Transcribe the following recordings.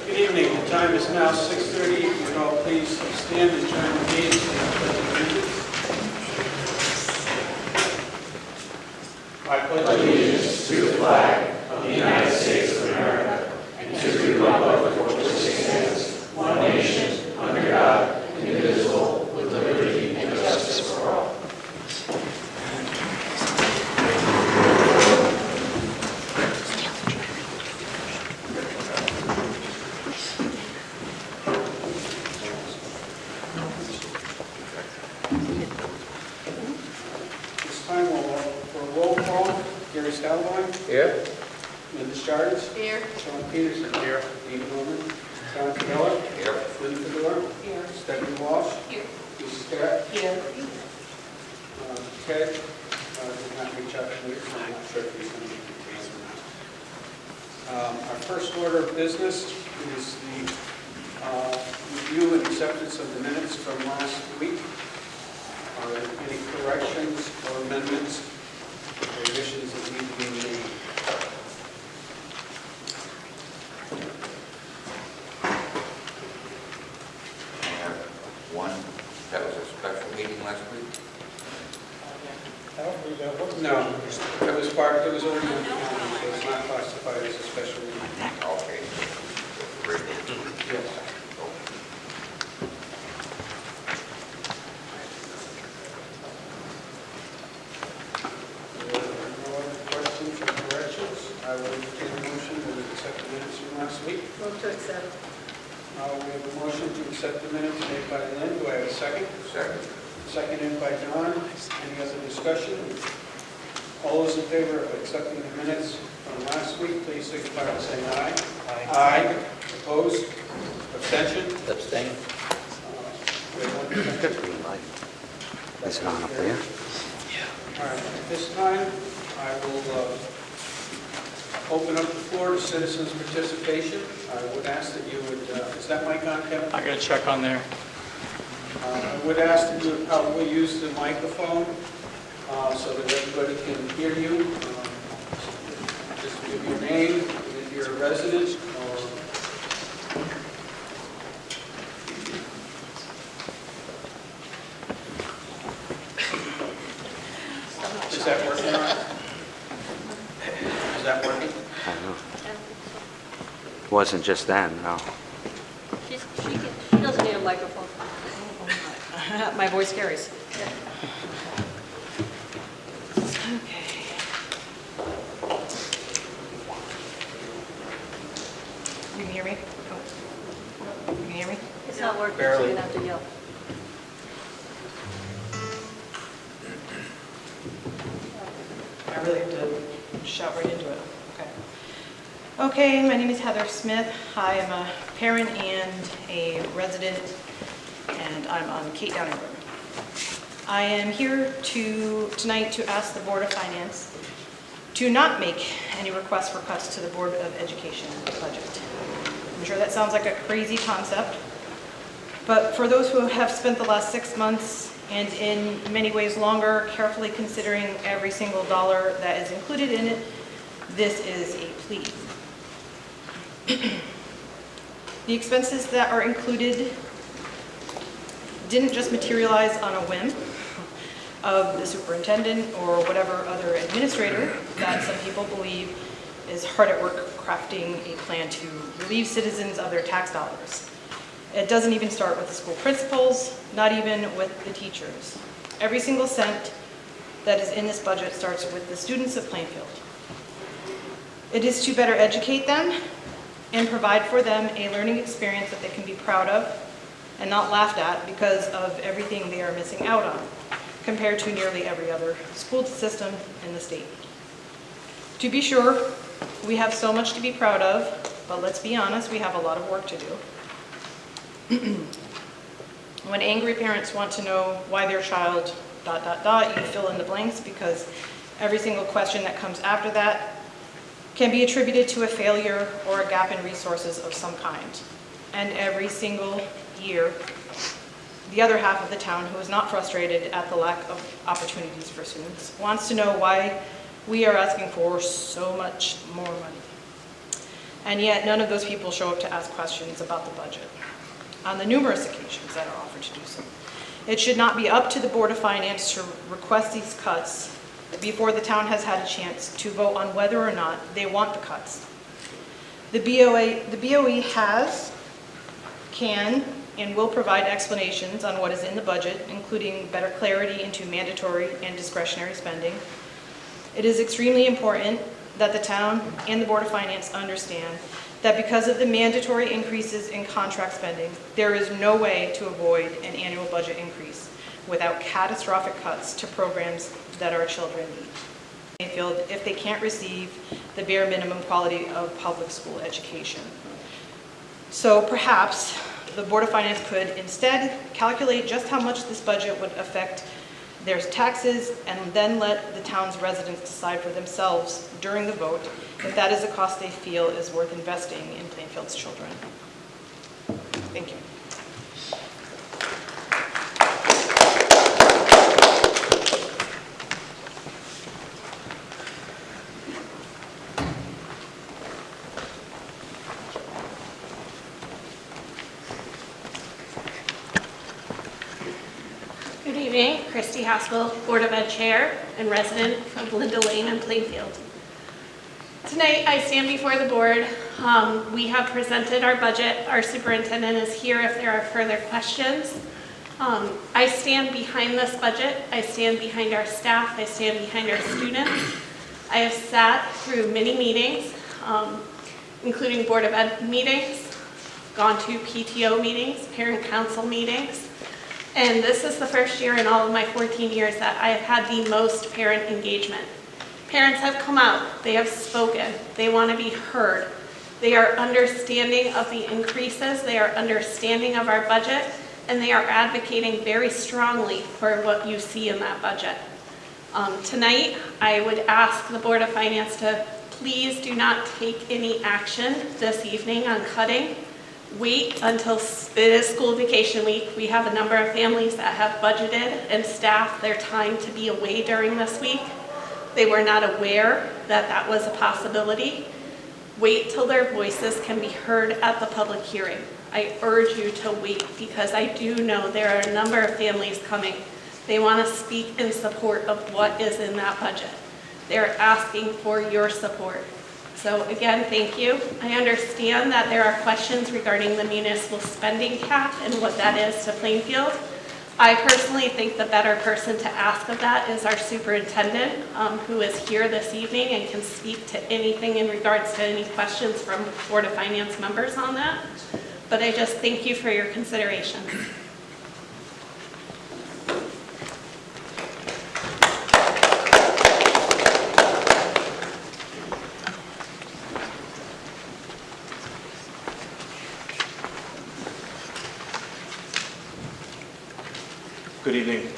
Good evening. The time is now 6:30. Would you all please stand and join the meeting in the Pledge of Allegiance? I pledge allegiance to the flag of the United States of America and to the republic for which it stands, one nation, under God, indivisible, with liberty and justice for all. Here. Linda Stardust. Here. Sean Peterson. Here. Dean Norman. John Cabela. Here. Linda Fedor. Here. Stephanie Walsh. Here. Lisa Scott. Here. Ted. Did not reach out to me, so I'm not sure if he's going to be here or not. Our first order of business is the review and acceptance of the minutes from last week. Are there any corrections or amendments or additions that need to be made? I have one. That was a special meeting last week. No, it was already on the calendar, so it's not classified as a special meeting. Okay. Great. Yes. I will entertain a motion to accept the minutes from last week. Move to accept. We have a motion to accept the minutes made by Lynn. Do I have a second? Second. Seconded by John. Any other discussion? All those in favor of accepting the minutes from last week, please signify by saying aye. Aye. Opposed? Abstention? Abstain. We have one abstention. Green light. Is it on up there? All right, at this time, I will open up the floor to citizens' participation. I would ask that you would, is that mic on, Kevin? I got to check on there. I would ask that you would probably use the microphone so that everybody can hear you. Just give your name, if you're a resident, or is that working all right? Is that working? I don't know. It wasn't just then, no. She doesn't need a microphone. My voice carries. You can hear me? Oh. You can hear me? It's not working, so Barely. you're going to have to yell. I really have to shout right into it. Okay. Okay, my name is Heather Smith. I am a parent and a resident, and I'm on Kate Downing Road. I am here tonight to ask the Board of Finance to not make any requests for cuts to the Board of Education budget. I'm sure that sounds like a crazy concept, but for those who have spent the last 6 months and in many ways longer carefully considering every single dollar that is included in it, this is a plea. The expenses that are included didn't just materialize on a whim of the superintendent or whatever other administrator that some people believe is hard at work crafting a plan to relieve citizens of their tax dollars. It doesn't even start with the school principals, not even with the teachers. Every single cent that is in this budget starts with the students of Plainfield. It is to better educate them and provide for them a learning experience that they can be proud of and not laughed at because of everything they are missing out on, compared to nearly every other school system in the state. To be sure, we have so much to be proud of, but let's be honest, we have a lot of work to do. When angry parents want to know why their child ... you fill in the blanks, because every single question that comes after that can be attributed to a failure or a gap in resources of some kind. And every single year, the other half of the town, who is not frustrated at the lack of opportunities for students, wants to know why we are asking for so much more money. and yet none of those people show up to ask questions about the budget on the numerous occasions that are offered to do so. It should not be up to the Board of Finance to request these cuts before the town has had a chance to vote on whether or not they want the cuts. The BOE has, can, and will provide explanations on what is in the budget, including better clarity into mandatory and discretionary spending. It is extremely important that the town and the Board of Finance understand that because of the mandatory increases in contract spending, there is no way to avoid an annual budget increase without catastrophic cuts to programs that our children need. Plainfield, if they can't receive the bare minimum quality of public school education. So perhaps the Board of Finance could instead calculate just how much this budget would affect their taxes and then let the town's residents decide for themselves during the vote if that is a cost they feel is worth investing in Plainfield's children. Thank you. Good evening, Christy Haskell, Board of Ed Chair and resident of Linda Lane in Plainfield. Tonight, I stand before the board. We have presented our budget. Our superintendent is here if there are further questions. I stand behind this budget. I stand behind our staff. I stand behind our students. I have sat through many meetings, including Board of Ed meetings, gone to PTO meetings, parent council meetings, and this is the first year in all of my 14 years that I have had the most parent engagement. Parents have come out, they have spoken, they want to be heard. They are understanding of the increases, they are understanding of our budget, and they are advocating very strongly for what you see in that budget. Tonight, I would ask the Board of Finance to please do not take any action this evening on cutting. Wait until it is school vacation week. We have a number of families that have budgeted and staffed their time to be away during this week. They were not aware that that was a possibility. Wait till their voices can be heard at the public hearing. I urge you to wait because I do know there are a number of families coming. They want to speak in support of what is in that budget. They're asking for your support. So again, thank you. I understand that there are questions regarding the municipal spending cap and what that is to Plainfield. I personally think the better person to ask of that is our superintendent, who is here this evening and can speak to anything in regards to any questions from Board of Finance members on that. But I just thank you for your consideration. Good evening,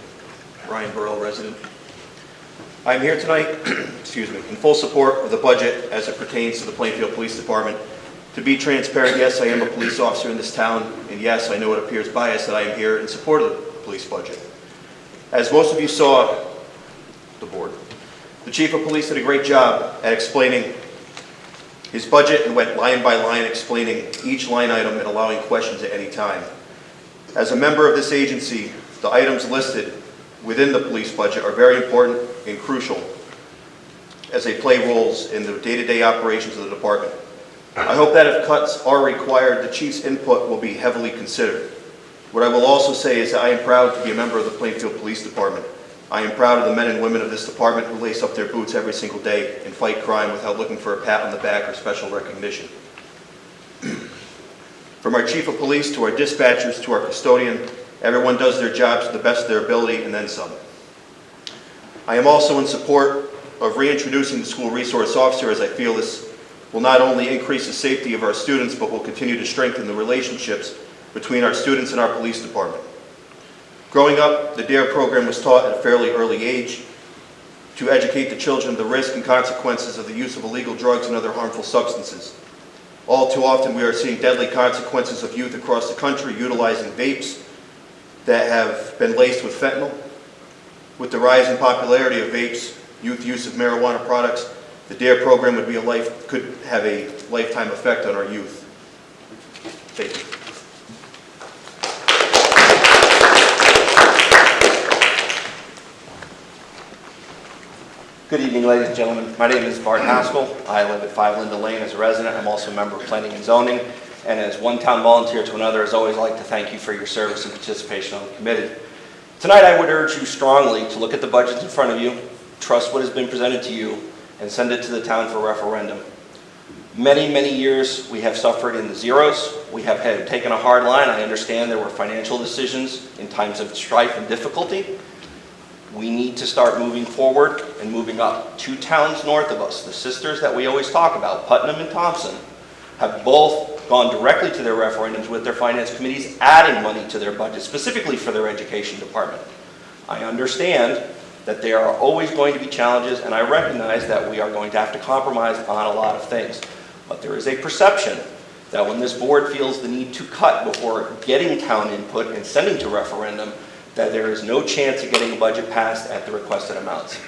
Ryan Burrell, resident. I'm here tonight, excuse me, in full support of the budget as it pertains to the Plainfield Police Department. To be transparent, yes, I am a police officer in this town, and yes, I know it appears biased that I am here in support of the police budget. As most of you saw, the board, the chief of police did a great job at explaining his budget and went line by line explaining each line item and allowing questions at any time. As a member of this agency, the items listed within the police budget are very important and crucial as they play roles in the day-to-day operations of the department. I hope that if cuts are required, the chief's input will be heavily considered. What I will also say is that I am proud to be a member of the Plainfield Police Department. I am proud of the men and women of this department who lace up their boots every single day and fight crime without looking for a pat on the back or special recognition. From our chief of police to our dispatchers to our custodian, everyone does their jobs to the best of their ability and then some. I am also in support of reintroducing the school resource officer, as I feel this will not only increase the safety of our students but will continue to strengthen the relationships between our students and our police department. Growing up, the DARE program was taught at a fairly early age to educate the children of the risk and consequences of the use of illegal drugs and other harmful substances. All too often we are seeing deadly consequences of youth across the country utilizing vapes that have been laced with fentanyl. With the rise in popularity of vapes, youth use of marijuana products, The DARE program could have a lifetime effect on our youth. Thank you. Good evening, ladies and gentlemen. My name is Bart Haskell. I live at 5 Linda Lane as a resident. I'm also a member of Planning and Zoning. And as one town volunteer to another, as always, I'd like to thank you for your service and participation on the committee. Tonight, I would urge you strongly to look at the budgets in front of you, trust what has been presented to you, and send it to the town for referendum. Many, many years we have suffered in the zeros. We have taken a hard line. I understand there were financial decisions in times of strife and difficulty. We need to start moving forward and moving up. 2 towns north of us, the sisters that we always talk about, Putnam and Thompson, have both gone directly to their referendums with their finance committees, adding money to their budget, specifically for their education department. I understand that there are always going to be challenges, and I recognize that we are going to have to compromise on a lot of things. But there is a perception that when this board feels the need to cut before getting town input and sending to referendum, that there is no chance of getting a budget passed at the requested amounts.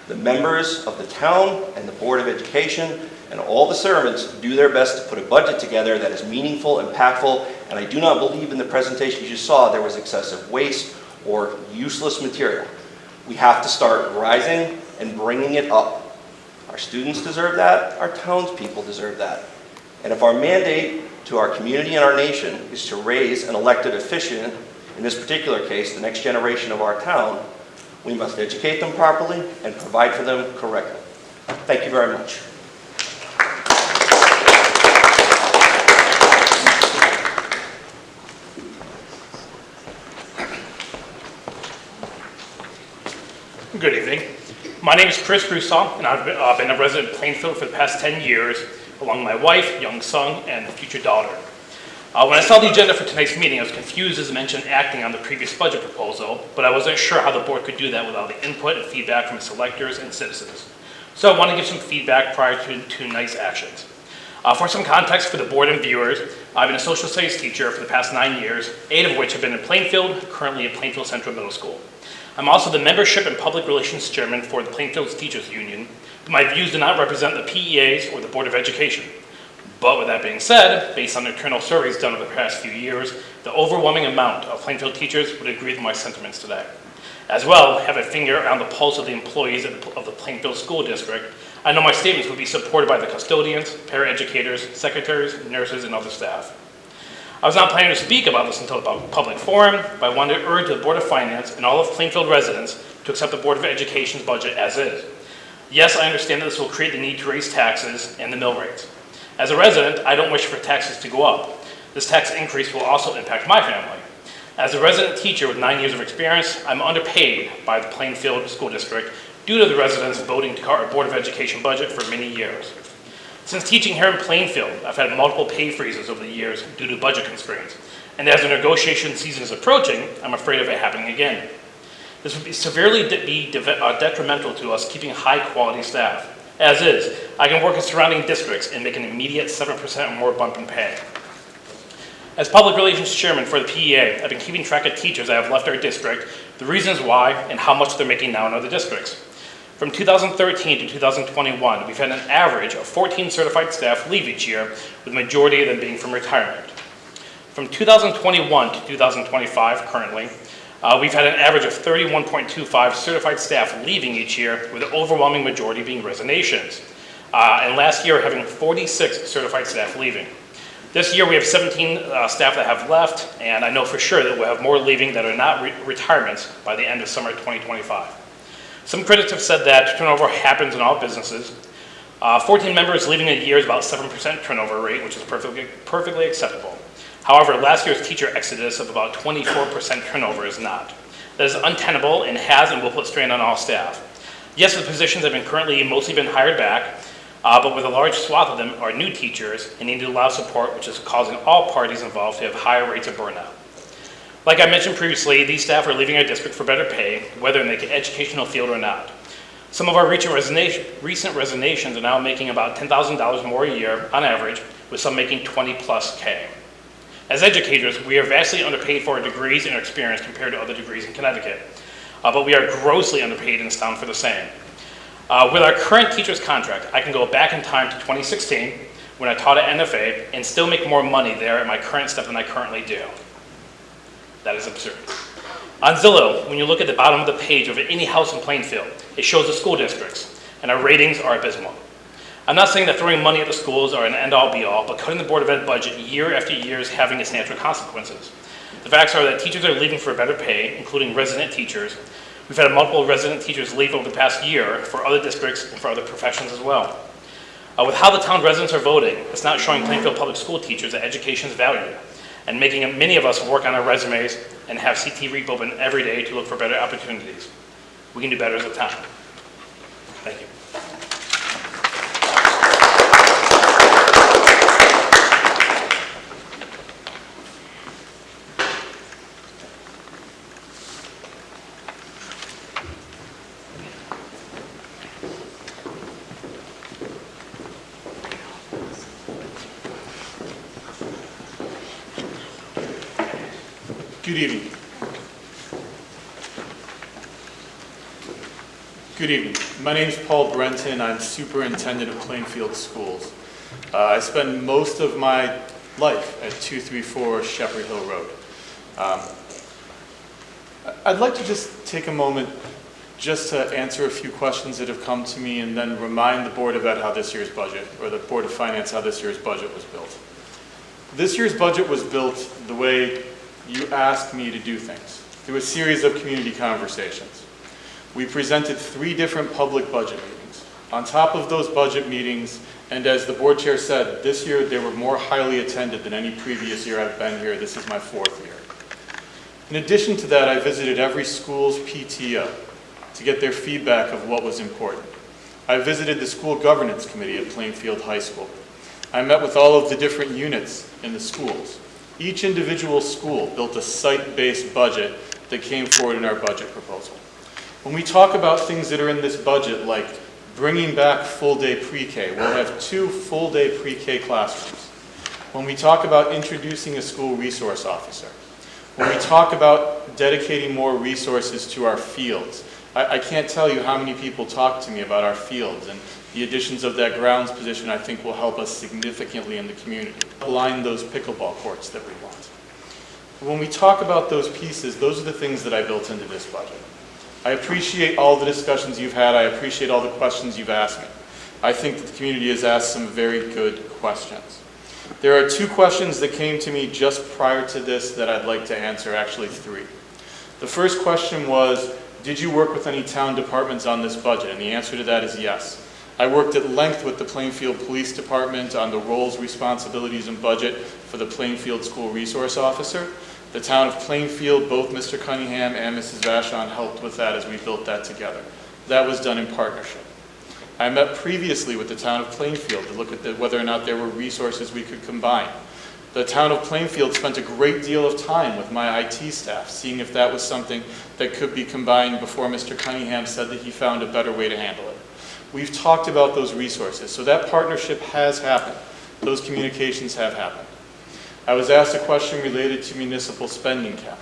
The members of the town and the Board of Education and all the servants do their best to put a budget together that is meaningful, impactful, and I do not believe in the presentations you saw there was excessive waste or useless material. We have to start rising and bringing it up. Our students deserve that, our townspeople deserve that. And if our mandate to our community and our nation is to raise an elected official, in this particular case, the next generation of our town, we must educate them properly and provide for them correctly. Thank you very much. Good evening. My name is Chris Broussard, and I've been a resident of Plainfield for the past 10 years, along with my wife, young son, and future daughter. When I saw the agenda for tonight's meeting, I was confused as it mentioned acting on the previous budget proposal, but I wasn't sure how the board could do that without the input and feedback from its electors and citizens. So I want to give some feedback prior to tonight's actions. For some context for the board and viewers, I've been a social studies teacher for the past 9 years, 8 of which have been in Plainfield, currently at Plainfield Central Middle School. I'm also the membership and public relations chairman for the Plainfield Teachers Union, but my views do not represent the PEAs or the Board of Education. But with that being said, based on internal surveys done over the past few years, the overwhelming amount of Plainfield teachers would agree with my sentiments today. As well, have a finger on the pulse of the employees of the Plainfield School District. I know my statements would be supported by the custodians, paraeducators, secretaries, nurses, and other staff. I was not planning to speak about this until the public forum, but I wanted to urge the Board of Finance and all of Plainfield residents to accept the Board of Education's budget as is. Yes, I understand that this will create the need to raise taxes and the mill rates. As a resident, I don't wish for taxes to go up. This tax increase will also impact my family. As a resident teacher with 9 years of experience, I'm underpaid by the Plainfield School District due to the residents voting to cut our Board of Education budget for many years. Since teaching here in Plainfield, I've had multiple pay freezes over the years due to budget constraints. And as the negotiation season is approaching, I'm afraid of it happening again. This would be severely detrimental to us keeping high quality staff. As is, I can work in surrounding districts and make an immediate 7% or more bump in pay. As public relations chairman for the PEA, I've been keeping track of teachers that have left our district, the reasons why, and how much they're making now in other districts. From 2013 to 2021, we've had an average of 14 certified staff leave each year, with the majority of them being from retirement. From 2021 to 2025, currently, we've had an average of 31.25 certified staff leaving each year, with the overwhelming majority being resignations. And last year, having 46 certified staff leaving. This year, we have 17 staff that have left, and I know for sure that we'll have more leaving that are not retirements by the end of summer 2025. Some critics have said that turnover happens in all businesses. 14 members leaving a year is about 7% turnover rate, which is perfectly acceptable. However, last year's teacher exodus of about 24% turnover is not. That is untenable and has and will put strain on all staff. Yes, the positions have currently mostly been hired back, but with a large swath of them are new teachers and need to allow support, which is causing all parties involved to have higher rates of burnout. Like I mentioned previously, these staff are leaving our district for better pay, whether in the educational field or not. Some of our recent resignations are now making about $10,000 more a year on average, with some making 20 plus K. As educators, we are vastly underpaid for our degrees and our experience compared to other degrees in Connecticut, but we are grossly underpaid in this town for the same. With our current teacher's contract, I can go back in time to 2016 when I taught at NFA and still make more money there at my current step than I currently do. That is absurd. On Zillow, when you look at the bottom of the page of any house in Plainfield, it shows the school districts, and our ratings are abysmal. I'm not saying that throwing money at the schools are an end-all be-all, but cutting the Board of Ed budget year after year is having its natural consequences. The facts are that teachers are leaving for better pay, including resident teachers. We've had multiple resident teachers leave over the past year for other districts and for other professions as well. With how the town residents are voting, it's not showing Plainfield public school teachers that education is valued, and making many of us work on our resumes and have CT Reap open every day to look for better opportunities. We can do better as a town. Thank you. Good evening. Good evening. My name is Paul Brenton. I'm superintendent of Plainfield Schools. I spend most of my life at 234 Shepherd Hill Road. I'd like to just take a moment just to answer a few questions that have come to me and then remind the Board of Ed how this year's budget, or the Board of Finance how this year's budget was built. This year's budget was built the way you asked me to do things, through a series of community conversations. We presented 3 different public budget meetings. On top of those budget meetings, and as the board chair said, this year they were more highly attended than any previous year I've been here. This is my 4th year. In addition to that, I visited every school's PTO to get their feedback of what was important. I visited the school governance committee at Plainfield High School. I met with all of the different units in the schools. Each individual school built a site-based budget that came forward in our budget proposal. When we talk about things that are in this budget, like bringing back full-day pre-K, we'll have 2 full-day pre-K classrooms. When we talk about introducing a school resource officer, when we talk about dedicating more resources to our fields, I can't tell you how many people talk to me about our fields, and the additions of that grounds position I think will help us significantly in the community. Align those pickleball courts that we want. When we talk about those pieces, those are the things that I built into this budget. I appreciate all the discussions you've had. I appreciate all the questions you've asked me. I think that the community has asked some very good questions. There are 2 questions that came to me just prior to this that I'd like to answer, actually 3. The first question was, did you work with any town departments on this budget? And the answer to that is yes. I worked at length with the Plainfield Police Department on the roles, responsibilities, and budget for the Plainfield School Resource Officer. The town of Plainfield, both Mr. Cunningham and Mrs. Vachon helped with that as we built that together. That was done in partnership. I met previously with the town of Plainfield to look at whether or not there were resources we could combine. The town of Plainfield spent a great deal of time with my IT staff, seeing if that was something that could be combined before Mr. Cunningham said that he found a better way to handle it. We've talked about those resources, so that partnership has happened. Those communications have happened. I was asked a question related to municipal spending cap.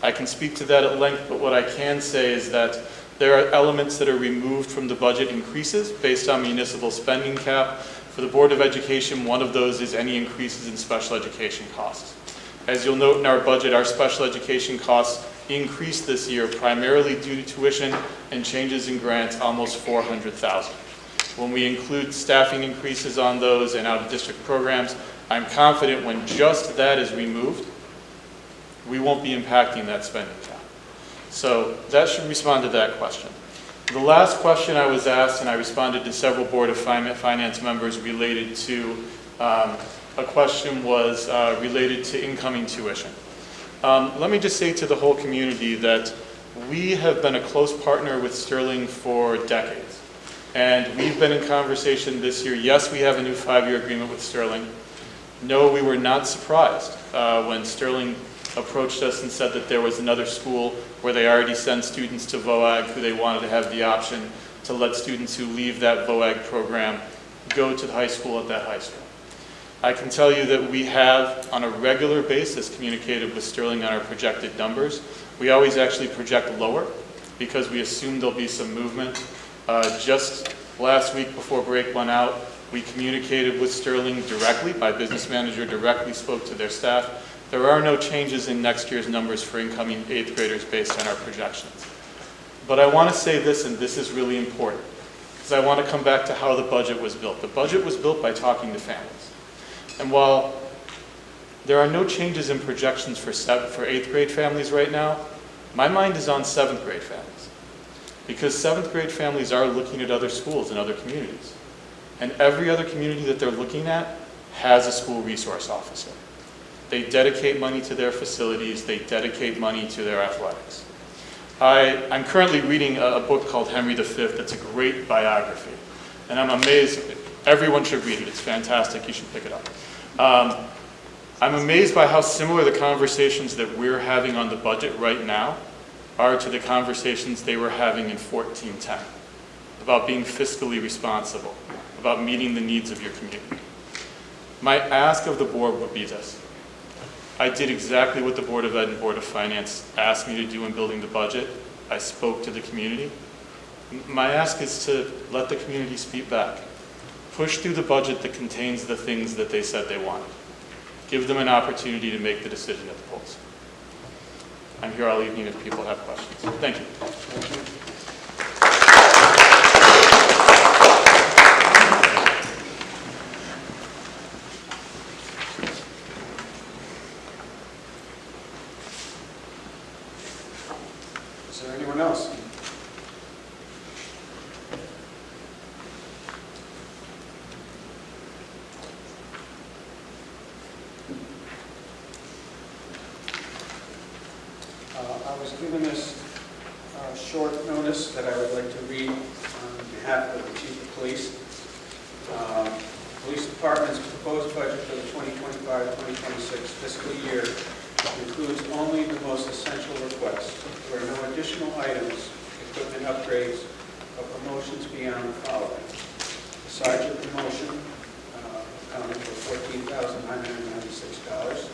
I can speak to that at length, but what I can say is that there are elements that are removed from the budget increases based on municipal spending cap. For the Board of Education, one of those is any increases in special education costs. As you'll note in our budget, our special education costs increased this year primarily due to tuition and changes in grants, almost $400,000. When we include staffing increases on those and out-of-district programs, I'm confident when just that is removed, we won't be impacting that spending cap. So that should respond to that question. The last question I was asked, and I responded to several Board of Finance members related to, a question was related to incoming tuition. Let me just say to the whole community that we have been a close partner with Sterling for decades. And we've been in conversation this year. Yes, we have a new 5-year agreement with Sterling. No, we were not surprised when Sterling approached us and said that there was another school where they already send students to VOAG who they wanted to have the option to let students who leave that VOAG program go to the high school at that high school. I can tell you that we have, on a regular basis, communicated with Sterling on our projected numbers. We always actually project lower because we assume there'll be some movement Just last week before break went out, we communicated with Sterling directly. My business manager directly spoke to their staff. There are no changes in next year's numbers for incoming 8th graders based on our projections. But I want to say this, and this is really important, because I want to come back to how the budget was built. The budget was built by talking to families. And while there are no changes in projections for 8th grade families right now, my mind is on 7th grade families. Because 7th grade families are looking at other schools and other communities. And every other community that they're looking at has a school resource officer. They dedicate money to their facilities, they dedicate money to their athletics. I'm currently reading a book called Henry V. It's a great biography. And I'm amazed, everyone should read it, it's fantastic, you should pick it up. I'm amazed by how similar the conversations that we're having on the budget right now are to the conversations they were having in 1410, about being fiscally responsible, about meeting the needs of your community. My ask of the board would be this. I did exactly what the Board of Ed and Board of Finance asked me to do in building the budget. I spoke to the community. My ask is to let the community speak back. Push through the budget that contains the things that they said they wanted. Give them an opportunity to make the decision at the polls. I'm here all evening if people have questions. Thank you. Is there anyone else? I was given this short notice that I would like to read on behalf of the Chief of Police. Police Department's proposed budget for the 2025-2026 fiscal year includes only the most essential requests. There are no additional items, equipment upgrades, or promotions beyond the following. Besides your promotion, accounting for $14,996.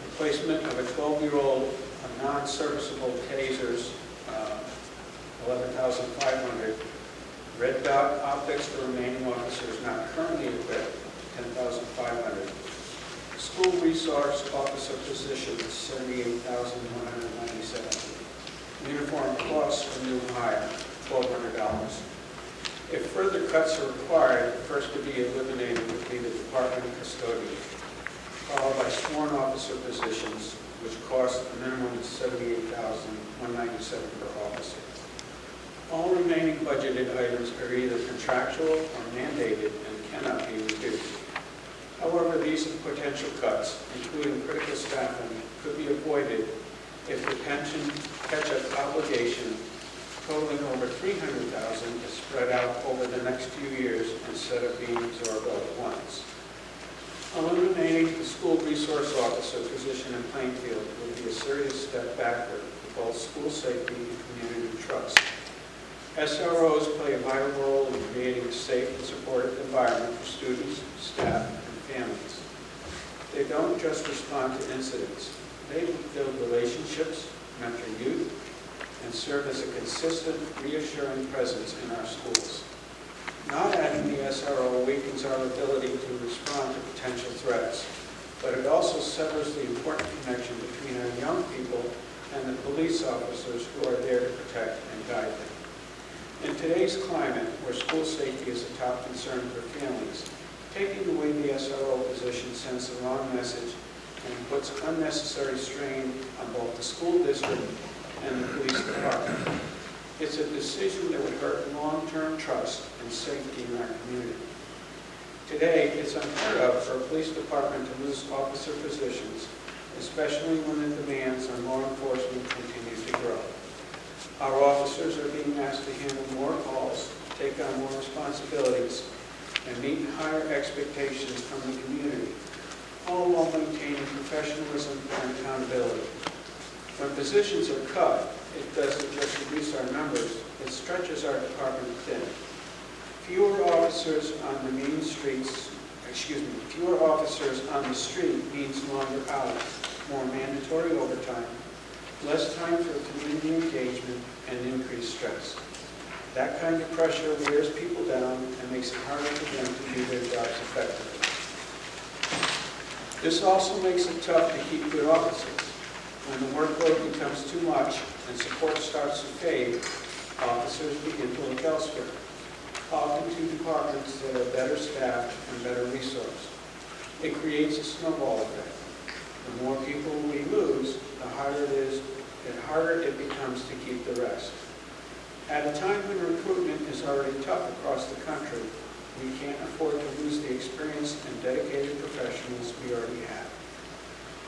Replacement of a 12-year-old non-serviceable tasers, $11,500. Red dot optics for remaining officers not currently equipped, $10,500. School resource officer positions, $78,197. Uniform costs for new hire, $1,200. If further cuts are required, the first to be eliminated would be the department custodian, followed by sworn officer positions, which cost a minimum of $78,197 per officer. All remaining budgeted items are either contractual or mandated and cannot be reduced. However, these potential cuts, including critical staffing, could be avoided if the pension catch-up obligation totaling over $300,000 is spread out over the next few years instead of being absorbed all at once. Eliminating the school resource officer position in Plainfield would be a serious step backward for both school safety and community trust. SROs play a vital role in creating a safe and supportive environment for students, staff, and families. They don't just respond to incidents. They build relationships, mentor youth, and serve as a consistent, reassuring presence in our schools. Not adding the SRO weakens our ability to respond to potential threats, but it also severs the important connection between our young people and the police officers who are there to protect and guide them. In today's climate, where school safety is a top concern for families, taking away the SRO position sends the wrong message and puts unnecessary strain on both the school district and the police department. It's a decision that would hurt long-term trust and safety in our community. Today, it's unheard of for a police department to lose officer positions, especially when the demands on law enforcement continue to grow. Our officers are being asked to handle more calls, take on more responsibilities, and meet higher expectations from the community, all while maintaining professionalism and accountability. When positions are cut, it doesn't just reduce our numbers, it stretches our department thin. Fewer officers on the street means longer hours, more mandatory overtime, less time for community engagement, and increased stress. That kind of pressure wears people down and makes it harder for them to do their jobs effectively. This also makes it tough to keep good officers. When the workload becomes too much and support starts to fade, officers begin to look elsewhere, often to departments that are better staffed and better resourced. It creates a snowball effect. The more people we lose, the harder it becomes to keep the rest. At a time when recruitment is already tough across the country, we can't afford to lose the experienced and dedicated professionals we already have.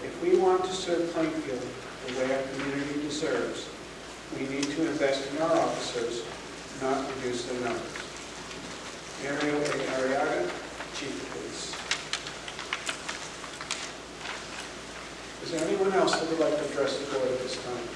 If we want to serve Plainfield the way our community deserves, we need to invest in our officers, not reduce their numbers. Mario Arriaga, Chief of Police. Is there anyone else that would like to address the board at this time?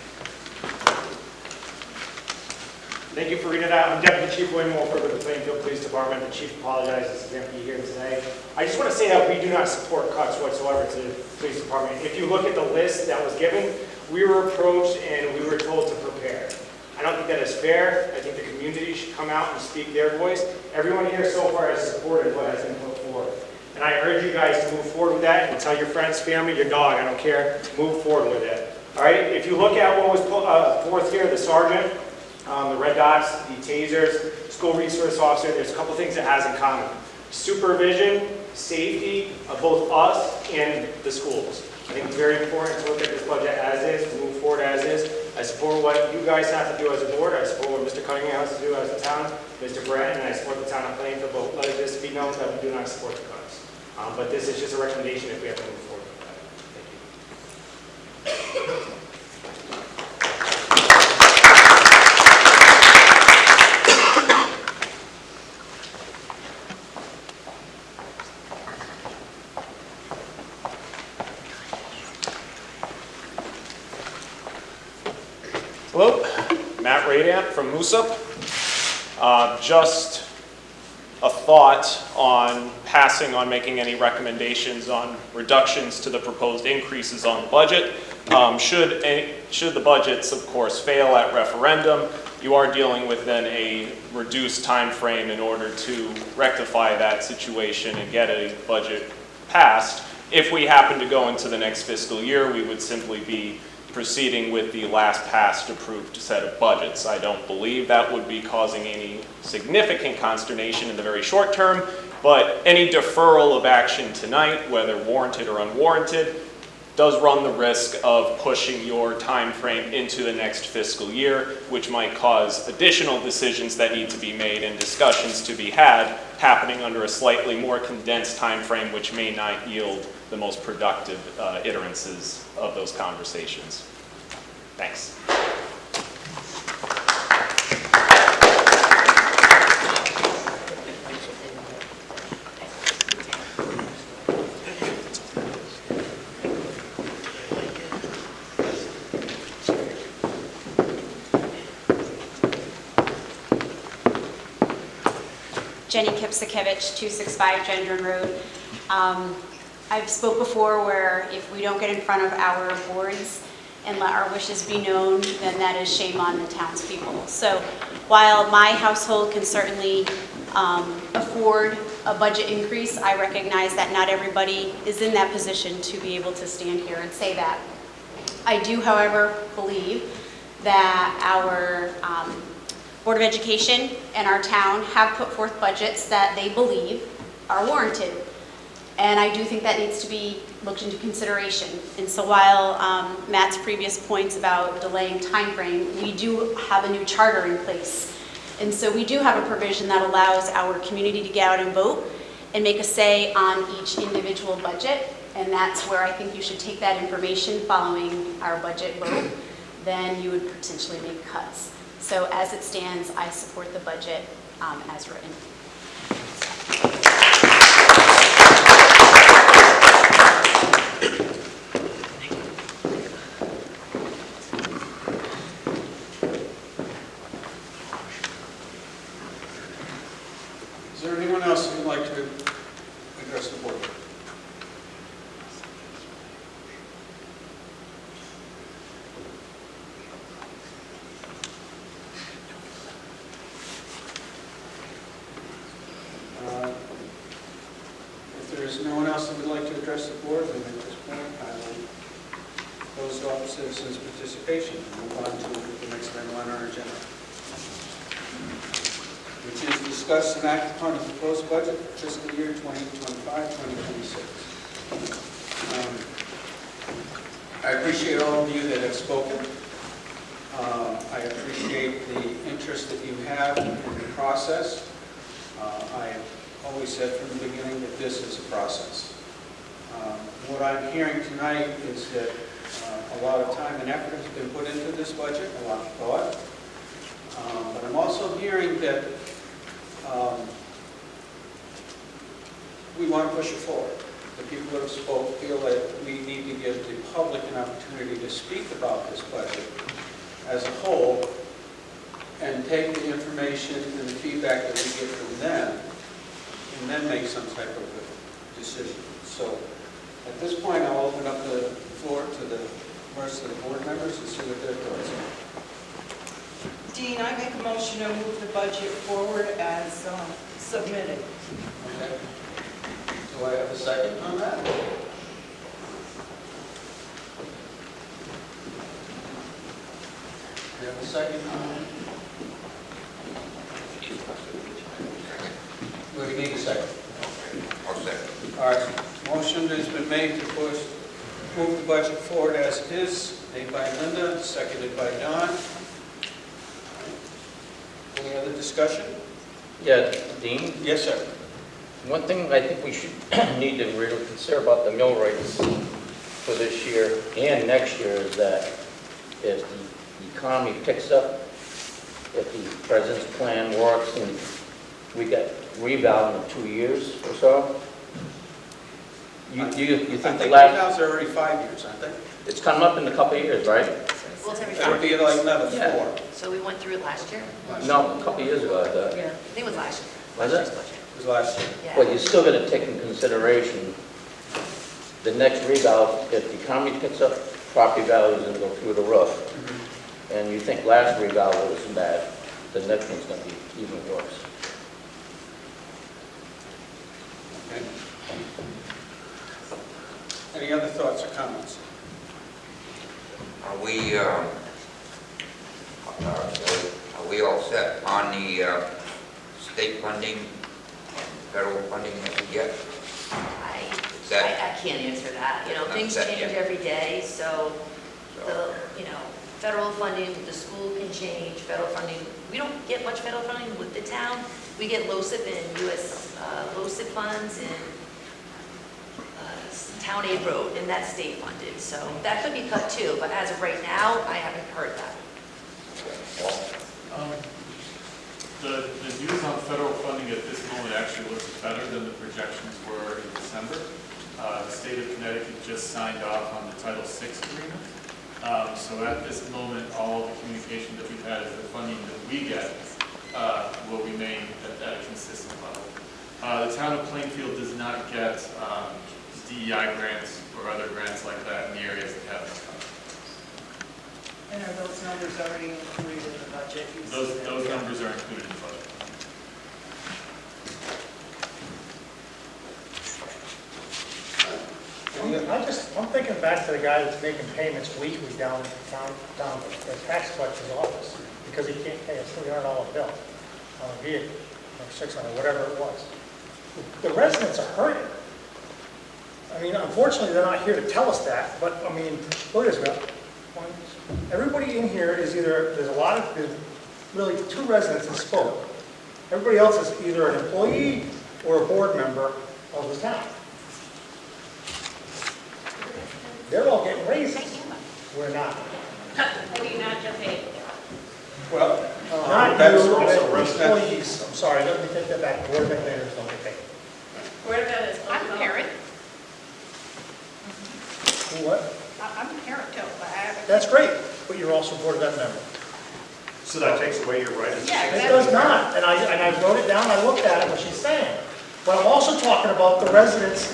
Thank you for reading that. I'm Deputy Chief William Wolford with the Plainfield Police Department. The Chief apologizes to be here today. I just want to say that we do not support cuts whatsoever to the Police Department. If you look at the list that was given, we were approached and we were told to prepare. I don't think that is fair. I think the community should come out and speak their voice. Everyone here so far has supported what has been put forward. And I urge you guys to move forward with that and tell your friends, family, your dog, I don't care, move forward with it. All right, if you look at what was put forth here, the sergeant, the red dots, the tasers, school resource officer, there's a couple things it has in common. Supervision, safety of both us and the schools. I think it's very important to look at this budget as is, to move forward as is. I support what you guys have to do as a board. I support what Mr. Cunningham has to do as a town, Mr. Brett, and I support the town of Plainfield, but let this be known that we do not support the cuts. But this is just a recommendation if we have to move forward with that. Thank you. Hello, Matt Radant from MUSUP. Just a thought on passing on making any recommendations on reductions to the proposed increases on the budget. Should the budgets, of course, fail at referendum, you are dealing with then a reduced time frame in order to rectify that situation and get a budget passed. If we happen to go into the next fiscal year, we would simply be proceeding with the last passed approved set of budgets. I don't believe that would be causing any significant consternation in the very short term, but any deferral of action tonight, whether warranted or unwarranted, does run the risk of pushing your time frame into the next fiscal year, which might cause additional decisions that need to be made and discussions to be had happening under a slightly more condensed time frame, which may not yield the most productive iterances of those conversations. Thanks. Jenny Kipsakevich, 265 Gendron Road. I've spoke before where if we don't get in front of our boards and let our wishes be known, then that is shame on the townspeople. So while my household can certainly afford a budget increase, I recognize that not everybody is in that position to be able to stand here and say that. I do, however, believe that our Board of Education and our town have put forth budgets that they believe are warranted. And I do think that needs to be looked into consideration. And so while Matt's previous points about delaying time frame, we do have a new charter in place. And so we do have a provision that allows our community to get out and vote and make a say on each individual budget. And that's where I think you should take that information following our budget vote. Then you would potentially make cuts. So as it stands, I support the budget as written. Is there anyone else who would like to address the board? close off citizens' participation and move on to the next item on our agenda, which is discuss and act upon the proposed budget for fiscal year 2025-2026. I appreciate all of you that have spoken. I appreciate the interest that you have in the process. I have always said from the beginning that this is a process. What I'm hearing tonight is that a lot of time and effort has been put into this budget, a lot of thought. But I'm also hearing that we want to push it forward. The people that have spoke feel that we need to give the public an opportunity to speak about this budget as a whole and take the information and the feedback that we get from them and then make some type of a decision. So at this point, I'll open up the floor to the rest of the board members and see what their thoughts are. Dean, I make a motion to move the budget forward as submitted. Okay. Do I have a second on that? Do I have a second on that? We need a second. I'll second. All right. Motion has been made to move the budget forward as it is, made by Linda, seconded by Don. Any other discussion? Yeah, Dean, Yes, sir. one thing I think we should need to really consider about the mill rates for this year and next year is that if the economy picks up, if the president's plan works and we get rebound in 2 years or so, you think I the think last, now they're already 5 years, aren't they? it's coming up in a couple of years, right? Well, it's every It'll 5 be years. like another Yeah. 4. So we went through it last year? No, a couple of years ago, I thought. Yeah. I think it was last year. Was Last year's it? budget. It was last year. Yeah. But you still got to take in consideration the next rebound, if the economy picks up, property values are going to go through the roof. And you think last rebound was bad, the next one's going to be even worse. Okay. Any other thoughts or comments? Are we all set on the state funding, federal funding that we get? I can't answer that. You know, Not things set change yet. every day, so federal funding, the school can change, federal funding. We don't get much federal funding with the town. We get LoCIP and US LoCIP funds and town aid road, and that's state funded. So that could be cut too, but as of right now, I haven't heard that. The news on federal funding at this moment actually looks better than the projections were in December. The state of Connecticut just signed off on the Title VI agreement. So at this moment, all the communication that we've had is the funding that we get will remain at a consistent level. The town of Plainfield does not get DEI grants or other grants like that in the areas that have them. And are those numbers already included in the budget? Those numbers are included in the budget. I'm thinking back to the guy that's making payments weekly down the tax collector's office because he can't pay a $300 bill on a vehicle, or $600, whatever it was. The residents are hurting. I mean, unfortunately, they're not here to tell us that, but I mean, look at this, everybody in here is either, there's really 2 residents that spoke. Everybody else is either an employee or a board member of the town. They're all getting raises. We're not. Have you not just paid? Well, Not that's you, also but resident. employees. I'm sorry, let me take that back. Board administrators don't get paid. Where about is? I'm a parent. Who, what? I'm a parent too, but I haven't. That's great, but you're also a board of ed member. So that takes away your right as a Yeah, It exactly. does not, and I wrote it down, I looked at it, what she's saying. But I'm also talking about the residents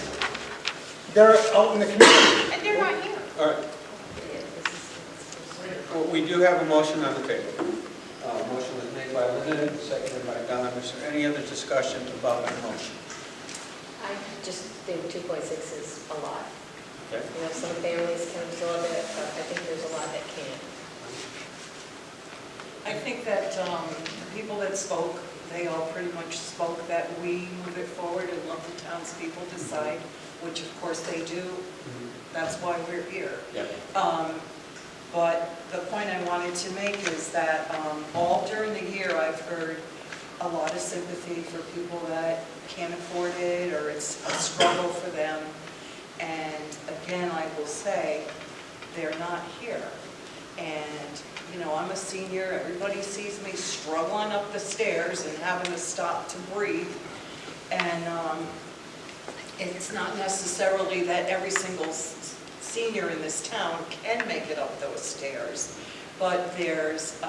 that are out in the community. And they're not here. All right. Well, we do have a motion on the table. Motion was made by Linda, seconded by Don. Is there any other discussion about the motion? I just think 2.6 is a lot. Okay. You know, some families can absorb it, but I think that people that spoke, they all pretty much spoke that we move it forward and let the townspeople decide, which of course they do. That's why we're here. But the point I wanted to make is that all during the year, I've heard a lot of sympathy for people that can't afford it, or it's a struggle for them. And again, I will say, they're not here. And, you know, I'm a senior, everybody sees me struggling up the stairs and having to stop to breathe. And it's not necessarily that every single senior in this town can make it up those stairs. But there's,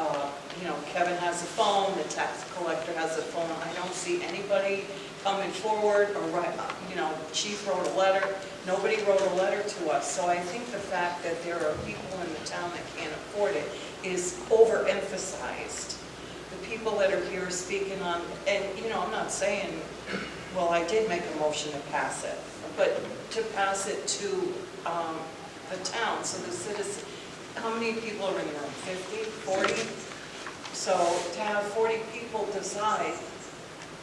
you know, Kevin has a phone, the tax collector has a phone. I don't see anybody coming forward or, you know, Chief wrote a letter. Nobody wrote a letter to us. So I think the fact that there are people in the town that can't afford it is overemphasized. The people that are here speaking on, and, you know, I'm not saying, well, I did make a motion to pass it, but to pass it to the town, so the citizens. How many people are in the room? 50, 40? So to have 40 people decide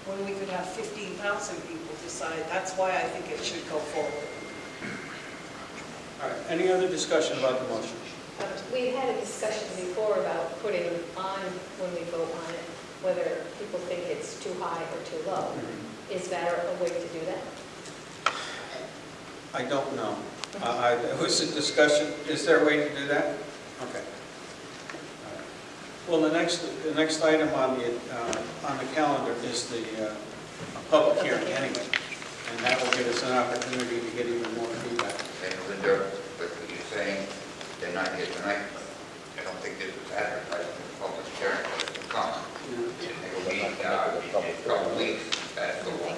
when we could have 15,000 people decide, that's why I think it should go forward. All right, any other discussion about the motion? We've had a discussion before about putting on, when we vote on it, whether people think it's too high or too low. Is there a way to do that? I don't know. It was a discussion. Is there a way to do that? Okay. All right. Well, the next item on the calendar is the public hearing anyway, and that will give us an opportunity to get even more feedback. And Linda, with what you're saying, they're not here tonight. I don't think this was advertised in the public hearing, but it will come. They will meet in a couple of weeks. That's the one.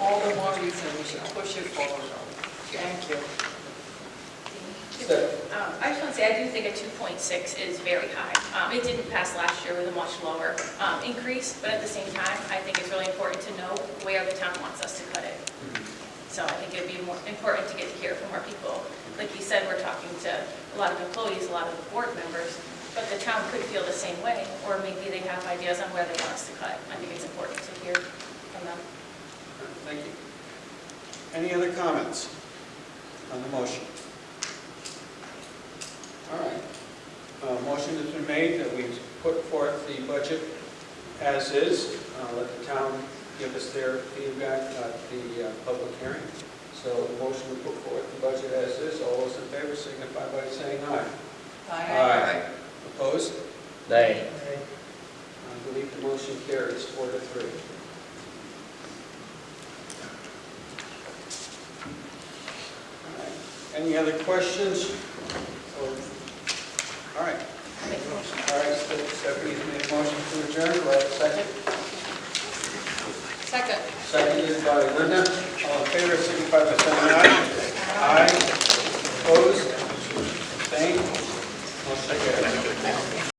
All the more reason we should push it forward. Thank you. I just want to say, I do think a 2.6 is very high. It didn't pass last year with a much lower increase, but at the same time, I think it's really important to know where the town wants us to cut it. So I think it would be more important to get to hear from more people. Like you said, we're talking to a lot of employees, a lot of the board members, but the town could feel the same way, or maybe they have ideas on where they want us to cut. I think it's important to hear from them. Thank you. Any other comments on the motion? All right. Motion has been made that we put forth the budget as is. Let the town give us their feedback at the public hearing. So the motion to put forth the budget as is. All those in favor signify by saying aye. Aye. Opposed? Nay. I believe the motion carries 4-3. All right. Any other questions? All right. All right, Stephanie's made a motion to adjourn. Do I have a second? Second. Seconded by Linda. All in favor, signify by saying aye. Aye. Opposed? Abstained? Motion carries.